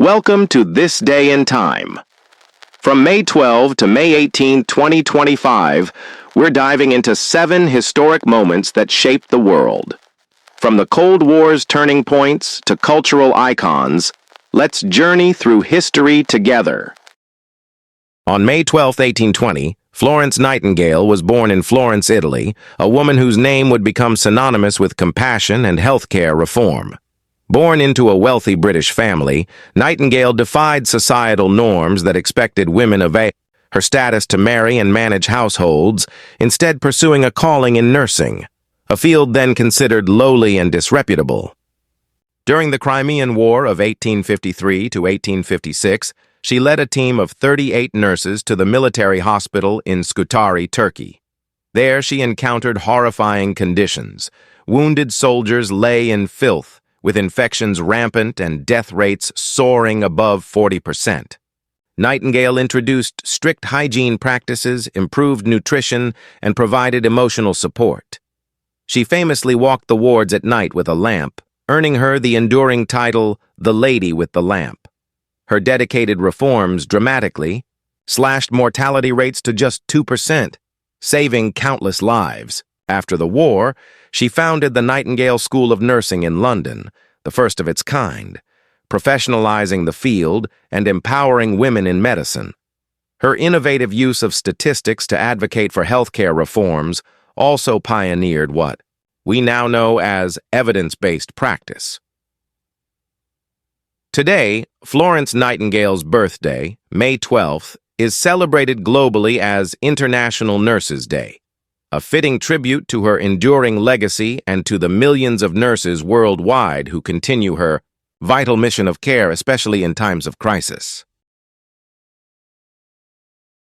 Welcome to This Day in Time. From May 12 to May 18, 2025, we're diving into 7 historic moments that shaped the world. From the Cold War's turning points to cultural icons, let's journey through history together. On May 12, 1820, Florence Nightingale was born in Florence, Italy, a woman whose name would become synonymous with compassion and healthcare reform. Born into a wealthy British family, Nightingale defied societal norms that expected women of her status to marry and manage households, instead pursuing a calling in nursing, a field then considered lowly and disreputable. During the Crimean War of 1853 to 1856, she led a team of 38 nurses to the military hospital in Scutari, Turkey. There she encountered horrifying conditions. Wounded soldiers lay in filth, with infections rampant and death rates soaring above 40%. Nightingale introduced strict hygiene practices, improved nutrition, and provided emotional support. She famously walked the wards at night with a lamp, earning her the enduring title, "The Lady with the Lamp." Her dedicated reforms dramatically slashed mortality rates to just 2%, saving countless lives. After the war, she founded the Nightingale School of Nursing in London, the first of its kind, professionalizing the field and empowering women in medicine. Her innovative use of statistics to advocate for healthcare reforms also pioneered what we now know as evidence-based practice. Today, Florence Nightingale's birthday, May 12th, is celebrated globally as International Nurses Day, a fitting tribute to her enduring legacy and to the millions of nurses worldwide who continue her vital mission of care, especially in times of crisis.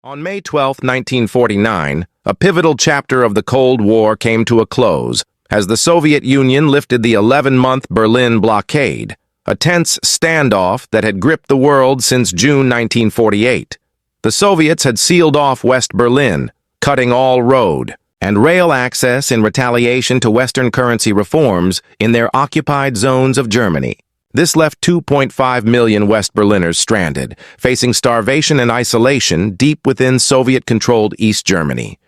On May 12, 1949, a pivotal chapter of the Cold War came to a close as the Soviet Union lifted the 11-month Berlin Blockade, a tense standoff that had gripped the world since June 1948. The Soviets had sealed off West Berlin, cutting all road and rail access in retaliation to Western currency reforms in their occupied zones of Germany. This left 2.5 million West Berliners stranded, facing starvation and isolation deep within Soviet-controlled East Germany.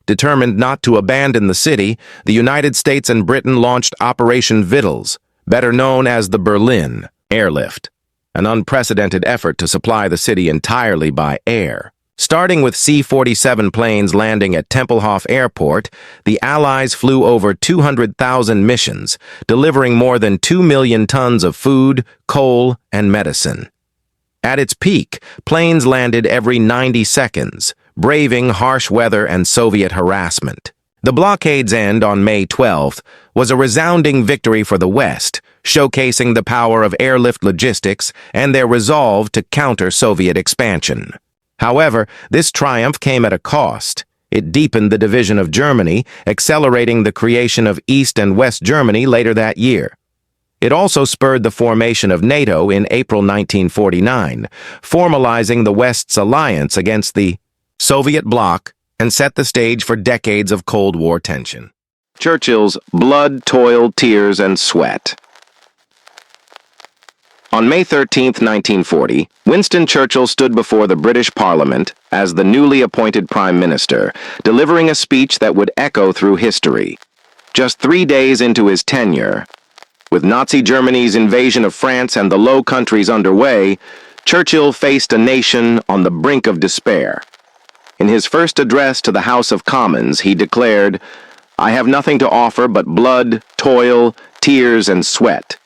Determined not to abandon the city, the United States and Britain launched Operation Vittles, better known as the Berlin Airlift, an unprecedented effort to supply the city entirely by air. Starting with C-47 planes landing at Tempelhof Airport, the Allies flew over 200,000 missions, delivering more than 2 million tons of food, coal, and medicine. At its peak, planes landed every 90 seconds, braving harsh weather and Soviet harassment. The blockade's end on May 12th was a resounding victory for the West, showcasing the power of airlift logistics and their resolve to counter Soviet expansion. However, this triumph came at a cost. It deepened the division of Germany, accelerating the creation of East and West Germany later that year. It also spurred the formation of NATO in April 1949, formalizing the West's alliance against the Soviet bloc and set the stage for decades of Cold War tension. Churchill's blood, toil, tears, and sweat. On May 13, 1940, Winston Churchill stood before the British Parliament as the newly appointed Prime Minister, delivering a speech that would echo through history. Just 3 days into his tenure, with Nazi Germany's invasion of France and the Low Countries underway, Churchill faced a nation on the brink of despair. In his first address to the House of Commons, he declared, "I have nothing to offer but blood, toil, tears, and sweat,"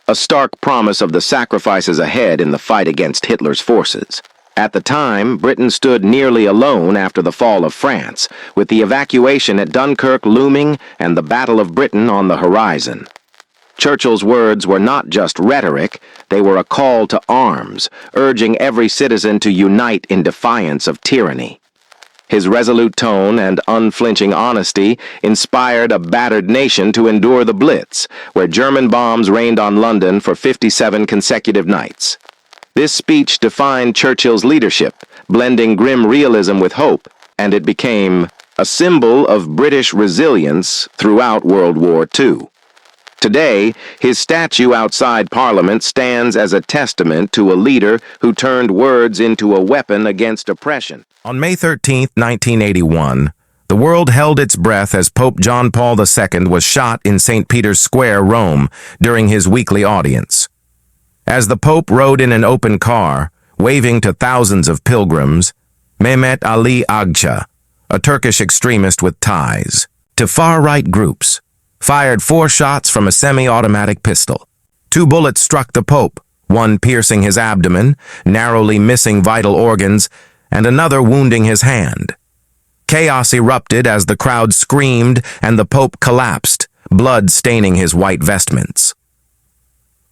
a stark promise of the sacrifices ahead in the fight against Hitler's forces. At the time, Britain stood nearly alone after the fall of France, with the evacuation at Dunkirk looming and the Battle of Britain on the horizon. Churchill's words were not just rhetoric, they were a call to arms, urging every citizen to unite in defiance of tyranny. His resolute tone and unflinching honesty inspired a battered nation to endure the Blitz, where German bombs rained on London for 57 consecutive nights. This speech defined Churchill's leadership, blending grim realism with hope, and it became a symbol of British resilience throughout World War II. Today, his statue outside Parliament stands as a testament to a leader who turned words into a weapon against oppression. On May 13, 1981, the world held its breath as Pope John Paul II was shot in St. Peter's Square, Rome, during his weekly audience. As the Pope rode in an open car, waving to thousands of pilgrims, Mehmet Ali Agca, a Turkish extremist with ties to far-right groups, fired 4 shots from a semi-automatic pistol. 2 bullets struck the Pope, one piercing his abdomen, narrowly missing vital organs, and another wounding his hand. Chaos erupted as the crowd screamed and the Pope collapsed, blood staining his white vestments.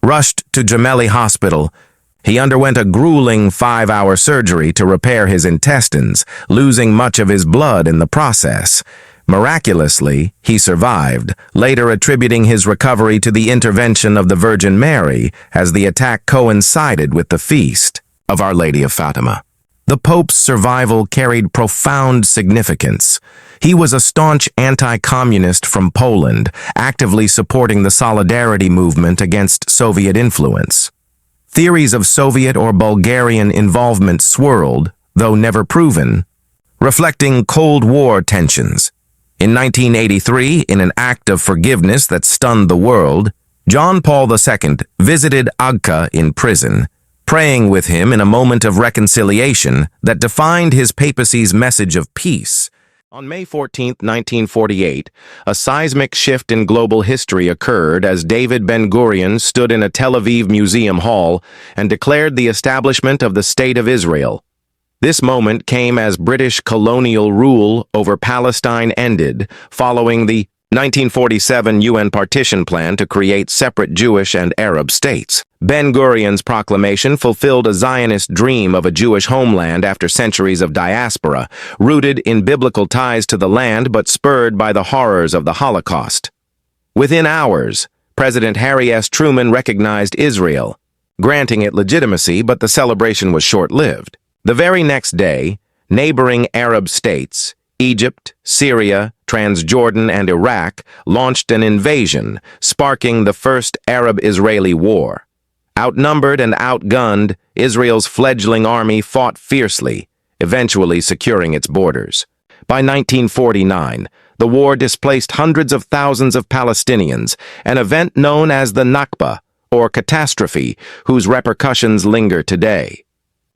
Rushed to Gemelli Hospital, he underwent a grueling 5-hour surgery to repair his intestines, losing much of his blood in the process. Miraculously, he survived, later attributing his recovery to the intervention of the Virgin Mary as the attack coincided with the feast of Our Lady of Fatima. The Pope's survival carried profound significance. He was a staunch anti-communist from Poland, actively supporting the Solidarity movement against Soviet influence. Theories of Soviet or Bulgarian involvement swirled, though never proven, reflecting Cold War tensions. In 1983, in an act of forgiveness that stunned the world, John Paul II visited Agca in prison, praying with him in a moment of reconciliation that defined his papacy's message of peace. On May 14, 1948, a seismic shift in global history occurred as David Ben-Gurion stood in a Tel Aviv museum hall and declared the establishment of the State of Israel. This moment came as British colonial rule over Palestine ended, following the 1947 UN partition plan to create separate Jewish and Arab states. Ben-Gurion's proclamation fulfilled a Zionist dream of a Jewish homeland after centuries of diaspora, rooted in biblical ties to the land but spurred by the horrors of the Holocaust. Within hours, President Harry S. Truman recognized Israel, granting it legitimacy, but the celebration was short-lived. The very next day, neighboring Arab states, Egypt, Syria, Transjordan, and Iraq, launched an invasion, sparking the First Arab-Israeli War. Outnumbered and outgunned, Israel's fledgling army fought fiercely, eventually securing its borders. By 1949, the war displaced hundreds of thousands of Palestinians, an event known as the Nakba, or catastrophe, whose repercussions linger today.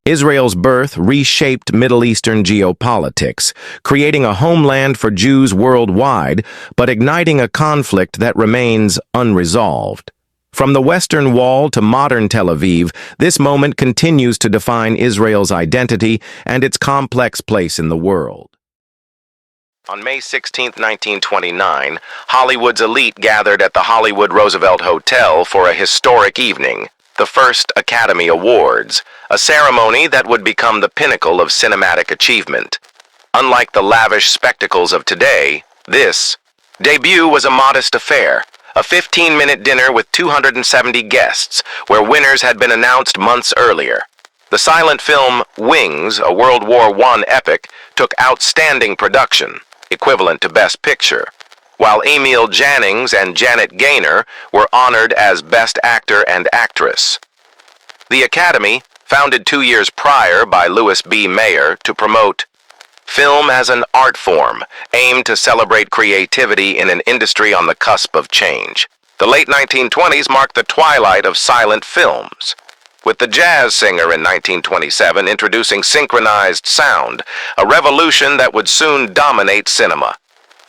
Israel's birth reshaped Middle Eastern geopolitics, creating a homeland for Jews worldwide, but igniting a conflict that remains unresolved. From the Western Wall to modern Tel Aviv, this moment continues to define Israel's identity and its complex place in the world. On May 16, 1929, Hollywood's elite gathered at the Hollywood Roosevelt Hotel for a historic evening, the first Academy Awards, a ceremony that would become the pinnacle of cinematic achievement. Unlike the lavish spectacles of today, this debut was a modest affair, a 15-minute dinner with 270 guests, where winners had been announced months earlier. The silent film Wings, a World War I epic, took outstanding production, equivalent to Best Picture, while Emil Jannings and Janet Gaynor were honored as Best Actor and Actress. The Academy, founded 2 years prior by Louis B. Mayer to promote film as an art form, aimed to celebrate creativity in an industry on the cusp of change. The late 1920s marked the twilight of silent films, with the jazz singer in 1927 introducing synchronized sound, a revolution that would soon dominate cinema.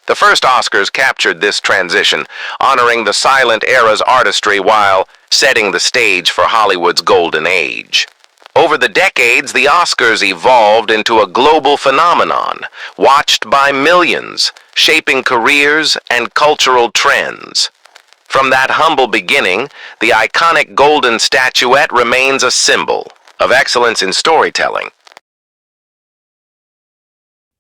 The first Oscars captured this transition, honoring the silent era's artistry while setting the stage for Hollywood's golden age. Over the decades, the Oscars evolved into a global phenomenon, watched by millions, shaping careers and cultural trends. From that humble beginning, the iconic golden statuette remains a symbol of excellence in storytelling.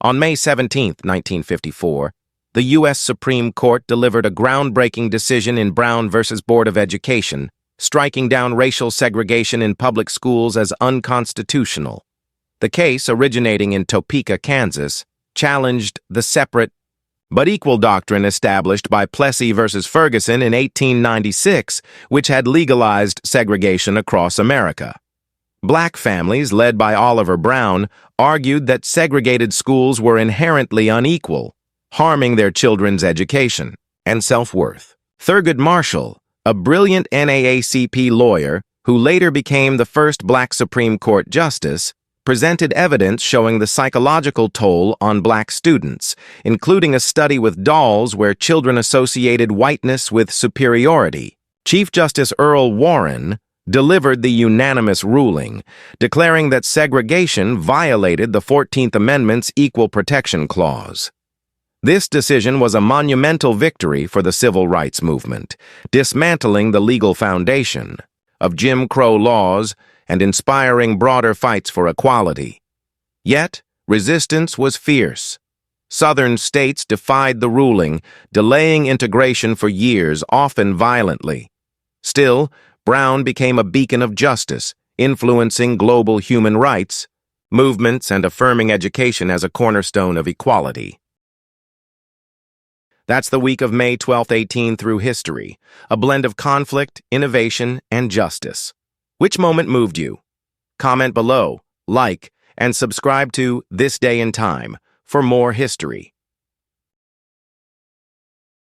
On May 17, 1954, the U.S. Supreme Court delivered a groundbreaking decision in Brown v. Board of Education, striking down racial segregation in public schools as unconstitutional. The case, originating in Topeka, Kansas, challenged the separate but equal doctrine established by Plessy versus Ferguson in 1896, which had legalized segregation across America. Black families, led by Oliver Brown, argued that segregated schools were inherently unequal, harming their children's education and self-worth. Thurgood Marshall, a brilliant NAACP lawyer who later became the first Black Supreme Court justice, presented evidence showing the psychological toll on Black students, including a study with dolls where children associated whiteness with superiority. Chief Justice Earl Warren delivered the unanimous ruling, declaring that segregation violated the 14th Amendment's Equal Protection Clause. This decision was a monumental victory for the civil rights movement, dismantling the legal foundation of Jim Crow laws and inspiring broader fights for equality. Yet, resistance was fierce. Southern states defied the ruling, delaying integration for years, often violently. Still, Brown became a beacon of justice, influencing global human rights movements and affirming education as a cornerstone of equality. That's the week of May 12, 18 through history, a blend of conflict, innovation, and justice. Which moment moved you? Comment below, like, and subscribe to This Day in Time for more history.